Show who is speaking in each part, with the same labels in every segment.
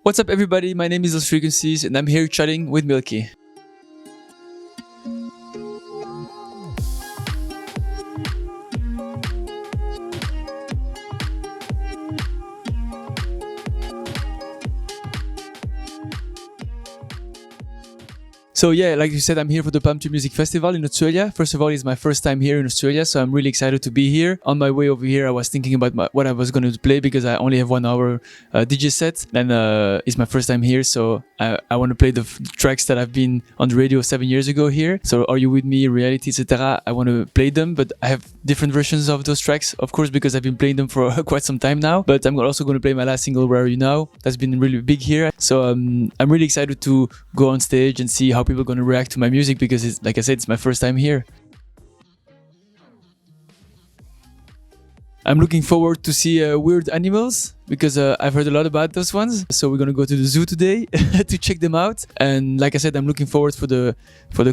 Speaker 1: What's up everybody, my name is Lost Frequencies and I'm here chatting with Milky. So yeah, like you said, I'm here for the Palm Tree Music Festival in Australia. First of all, it's my first time here in Australia, so I'm really excited to be here. On my way over here, I was thinking about what I was going to play because I only have 1 hour DJ set, and it's my first time here, so I want to play the tracks that I've been on the radio 7 years ago here. So Are You With Me, Reality, etc. I want to play them, but I have different versions of those tracks, of course, because I've been playing them for quite some time now. But I'm also going to play my last single, Where Are You Now? That's been really big here. So I'm really excited to go on stage and see how people are going to react to my music because it's, like I said, it's my first time here. I'm looking forward to see weird animals because I've heard a lot about those ones. So we're gonna go to the zoo today to check them out. And like I said, I'm looking forward for the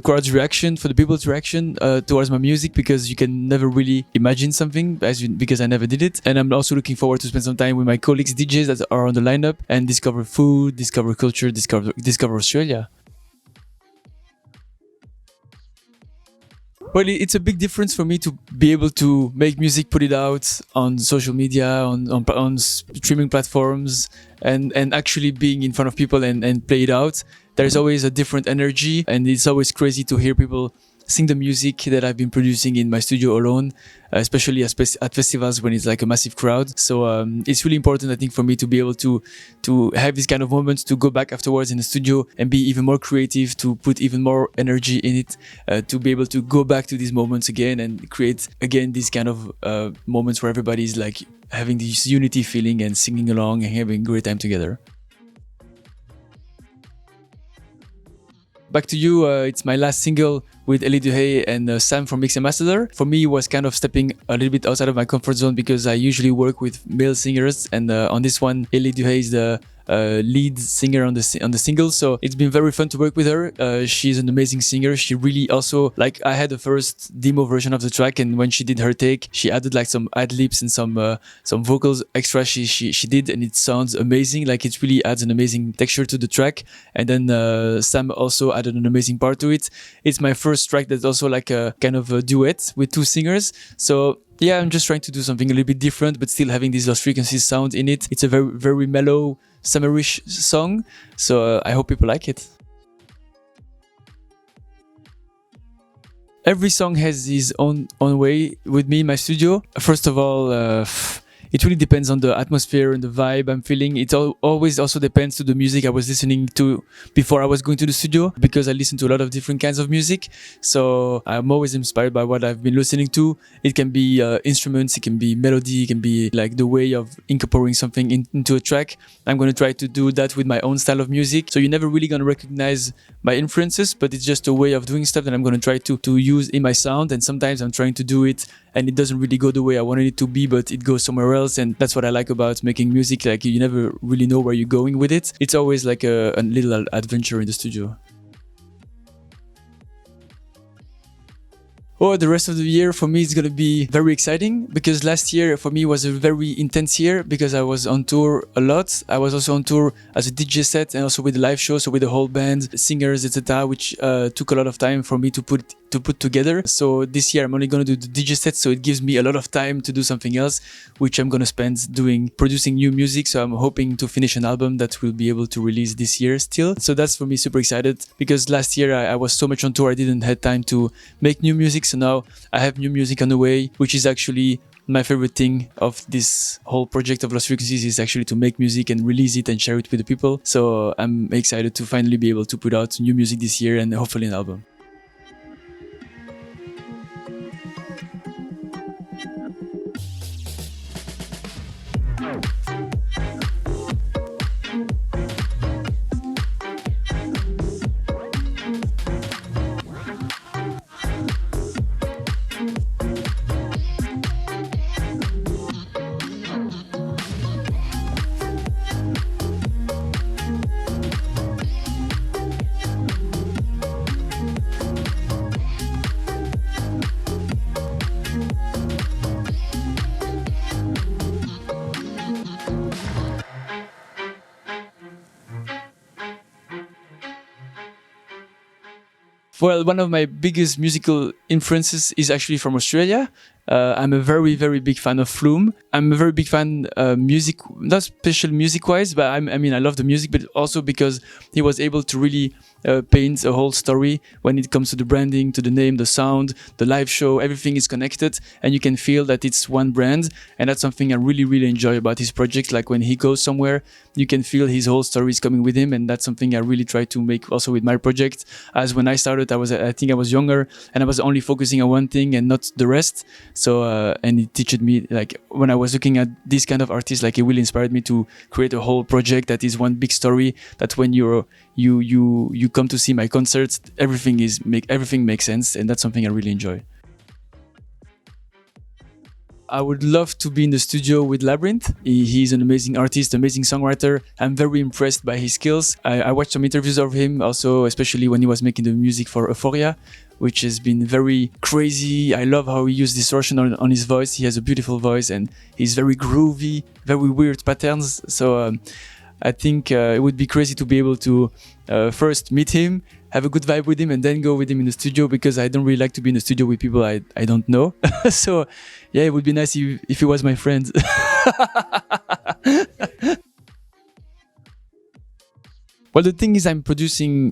Speaker 1: crowd's reaction, for the people's reaction towards my music, because you can never really imagine something because I never did it. And I'm also looking forward to spend some time with my colleagues DJs that are on the lineup and discover food, discover culture, discover Australia. Well, it's a big difference for me to be able to make music, put it out on social media, on streaming platforms, and actually being in front of people and play it out. There's always a different energy, and it's always crazy to hear people sing the music that I've been producing in my studio alone, especially at festivals when it's like a massive crowd. So it's really important, I think, for me to be able to have these kind of moments, to go back afterwards in the studio and be even more creative, to put even more energy in it, to be able to go back to these moments again and create again these kind of moments where everybody's like having this unity feeling and singing along and having a great time together. Back to You, it's my last single with Ellie Duhay and Sam from Mix Ambassador. For me, it was kind of stepping a little bit outside of my comfort zone because I usually work with male singers, and on this one, Ellie Duhay is the lead singer on the single, so it's been very fun to work with her. She's an amazing singer. She really also, like, I had the first demo version of the track, and when she did her take, she added like some ad-libs and some vocals extra she did, and it sounds amazing. Like, it really adds an amazing texture to the track. And then Sam also added an amazing part to it. It's my first track that's also like a kind of a duet with two singers, so yeah, I'm just trying to do something a little bit different, but still having this Lost Frequencies sound in it. It's a very, very mellow, summerish song, so I hope people like it. Every song has his own way with me in my studio. First of all, it really depends on the atmosphere and the vibe I'm feeling. It always also depends to the music I was listening to before I was going to the studio, because I listen to a lot of different kinds of music. So I'm always inspired by what I've been listening to. It can be instruments, it can be melody, it can be like the way of incorporating something into a track. I'm going to try to do that with my own style of music. So you're never really going to recognize my influences, but it's just a way of doing stuff that I'm going to try to use in my sound. And sometimes I'm trying to do it and it doesn't really go the way I wanted it to be, but it goes somewhere else. And that's what I like about making music. Like, you never really know where you're going with it. It's always like a little adventure in the studio. Oh, the rest of the year for me is going to be very exciting, because last year for me was a very intense year because I was on tour a lot. I was also on tour as a DJ set and also with the live show, so with the whole band, singers, etc., which took a lot of time for me to put together. So this year I'm only going to do the DJ set, so it gives me a lot of time to do something else, which I'm going to spend producing new music. So I'm hoping to finish an album that we'll be able to release this year still. So that's for me super excited, because last year I was so much on tour I didn't have time to make new music. So now I have new music on the way, which is actually my favorite thing of this whole project of Lost Frequencies, is actually to make music and release it and share it with the people. So I'm excited to finally be able to put out new music this year and hopefully an album. Well, one of my biggest musical influences is actually from Australia. I'm a very, very big fan of Flume. I'm a very big fan music, not special music-wise, but I mean, I love the music, but also because he was able to really paint a whole story when it comes to the branding, to the name, the sound, the live show. Everything is connected, and you can feel that it's one brand. And that's something I really, really enjoy about his project. Like when he goes somewhere, you can feel his whole story is coming with him, and that's something I really try to make also with my project. As when I started, I think I was younger, and I was only focusing on one thing and not the rest. So and it teached me, like when I was looking at this kind of artists, like it really inspired me to create a whole project that is one big story. That when you come to see my concerts, everything makes sense, and that's something I really enjoy. I would love to be in the studio with Labyrinth. He's an amazing artist, amazing songwriter. I'm very impressed by his skills. I watched some interviews of him also, especially when he was making the music for Euphoria, which has been very crazy. I love how he used distortion on his voice. He has a beautiful voice and he's very groovy, very weird patterns. So I think it would be crazy to be able to first meet him, have a good vibe with him, and then go with him in the studio, because I don't really like to be in the studio with people I don't know. So yeah, it would be nice if he was my friend. Well, the thing is, I'm producing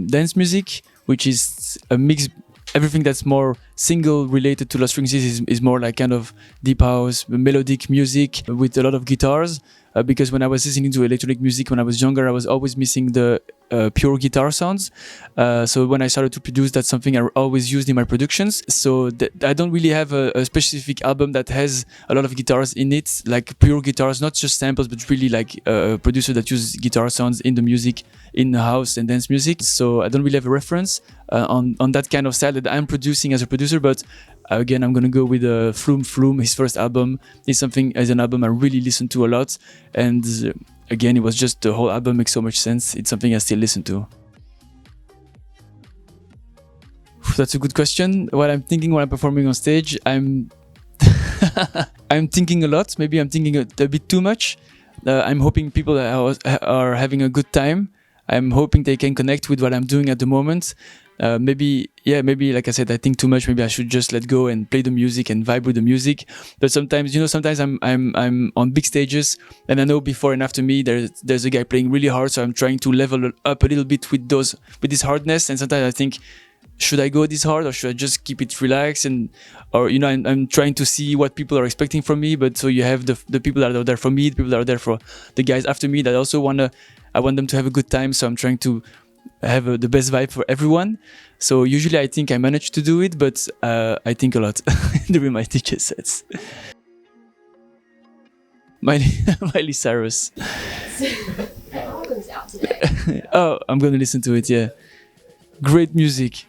Speaker 1: dance music, which is a mix. Everything that's more single related to Lost Strings is more like kind of deep house, melodic music with a lot of guitars. Because when I was listening to electronic music when I was younger, I was always missing the pure guitar sounds. So when I started to produce, that's something I always used in my productions. So I don't really have a specific album that has a lot of guitars in it, like pure guitars, not just samples, but really like a producer that uses guitar sounds in the music, in house and dance music. So I don't really have a reference on that kind of style that I'm producing as a producer, but again, I'm gonna go with Flume. His first album is an album I really listen to a lot, and again, it was just the whole album makes so much sense. It's something I still listen to. That's a good question. What I'm thinking when I'm performing on stage, I'm thinking a lot. Maybe I'm thinking a bit too much. I'm hoping people are having a good time. I'm hoping they can connect with what I'm doing at the moment. Maybe like I said, I think too much. Maybe I should just let go and play the music and vibe with the music. But sometimes I'm on big stages, and I know before and after me there's a guy playing really hard, so I'm trying to level up a little bit with this hardness. And sometimes I think, should I go this hard, or should I just keep it relaxed? I'm trying to see what people are expecting from me. But so you have the people that are there for me, the people that are there for the guys after me that also I want them to have a good time. So I'm trying to have the best vibe for everyone. So usually I think I manage to do it, but I think a lot during my DJ sets. Miley Cyrus.
Speaker 2: Her album's out today.
Speaker 1: Oh, I'm gonna listen to it, yeah. Great music.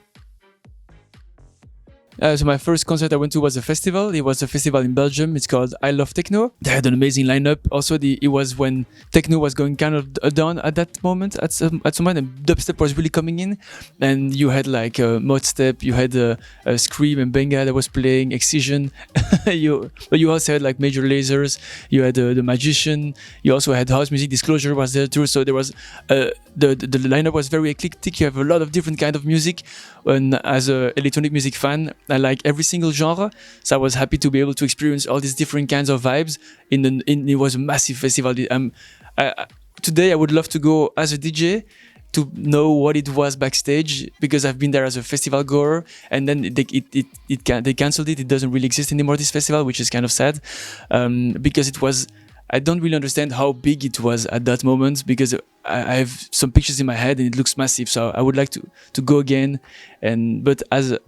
Speaker 1: So my first concert I went to was a festival. It was a festival in Belgium. It's called I Love Techno. They had an amazing lineup. Also, it was when techno was going kind of down at that moment. At some point, and dubstep was really coming in, and you had like mod step. You had Scream and Benga that was playing, Excision. But you also had like Major Lasers. You had the Magician. You also had house music. Disclosure was there too. So there was the lineup was very eclectic. You have a lot of different kind of music. And as a electronic music fan, I like every single genre, so I was happy to be able to experience all these different kinds of vibes. It was a massive festival. Today I would love to go as a DJ to know what it was backstage, because I've been there as a festival goer, and then they cancelled it. It doesn't really exist anymore, this festival, which is kind of sad, because it was. I don't really understand how big it was at that moment, because I have some pictures in my head and it looks massive. So I would like to go again, but as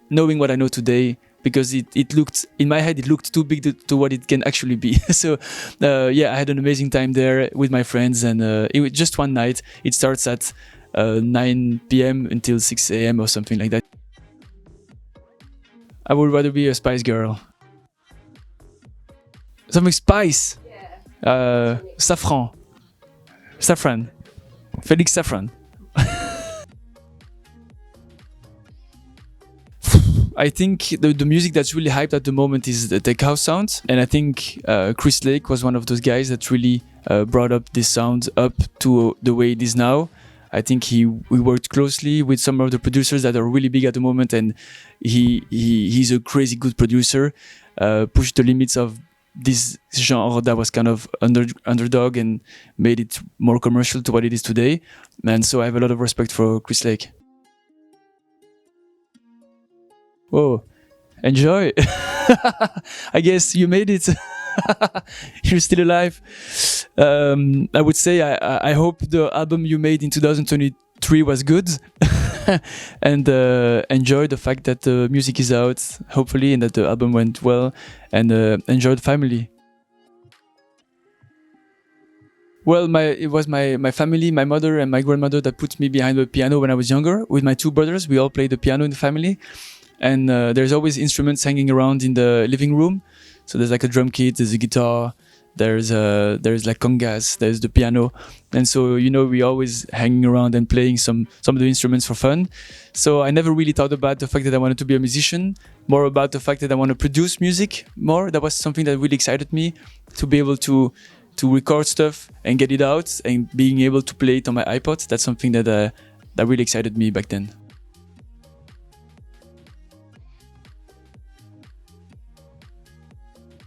Speaker 1: knowing what I know today, because it looked in my head, it looked too big to what it can actually be. So I had an amazing time there with my friends, and it was just one night. It starts at 9 p.m. until 6 a.m. or something like that. I would rather be a Spice Girl. Something spice. Saffron. Felix Saffron. I think the music that's really hyped at the moment is the tech house sound, and I think Chris Lake was one of those guys that really brought up this sound up to the way it is now. I think we worked closely with some of the producers that are really big at the moment, and he's a crazy good producer. Pushed the limits of this genre that was kind of underdog and made it more commercial to what it is today. And so I have a lot of respect for Chris Lake. Whoa, enjoy. I guess you made it. You're still alive. I would say I hope the album you made in 2023 was good. And enjoy the fact that the music is out, hopefully, and that the album went well, and enjoy the family. Well, it was my family, my mother and my grandmother that put me behind the piano when I was younger. With my two brothers, we all played the piano in the family, and there's always instruments hanging around in the living room. So there's like a drum kit, there's a guitar, there's like congas, there's the piano, and so we always hanging around and playing some of the instruments for fun. So I never really thought about the fact that I wanted to be a musician, more about the fact that I want to produce music more. That was something that really excited me, to be able to record stuff and get it out, and being able to play it on my iPod. That's something that really excited me back then.